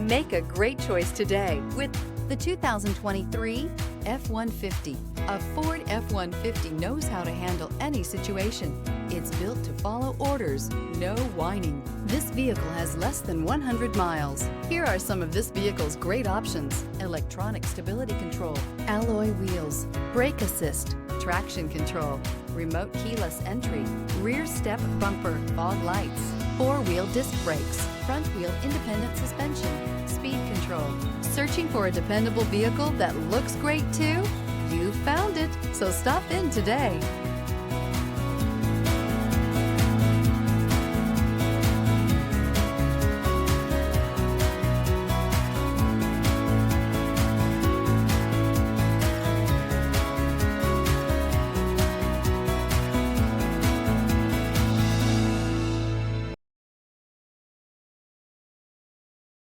Make a great choice today with the 2023 F-150. A Ford F-150 knows how to handle any situation. It's built to follow orders, no whining. This vehicle has less than 100 miles. Here are some of this vehicle's great options: electronic stability control, alloy wheels, brake assist, traction control, remote keyless entry, rear step bumper, fog lights, four-wheel disc brakes, front wheel independent suspension, speed control. Searching for a dependable vehicle that looks great too? You found it, so stop in today.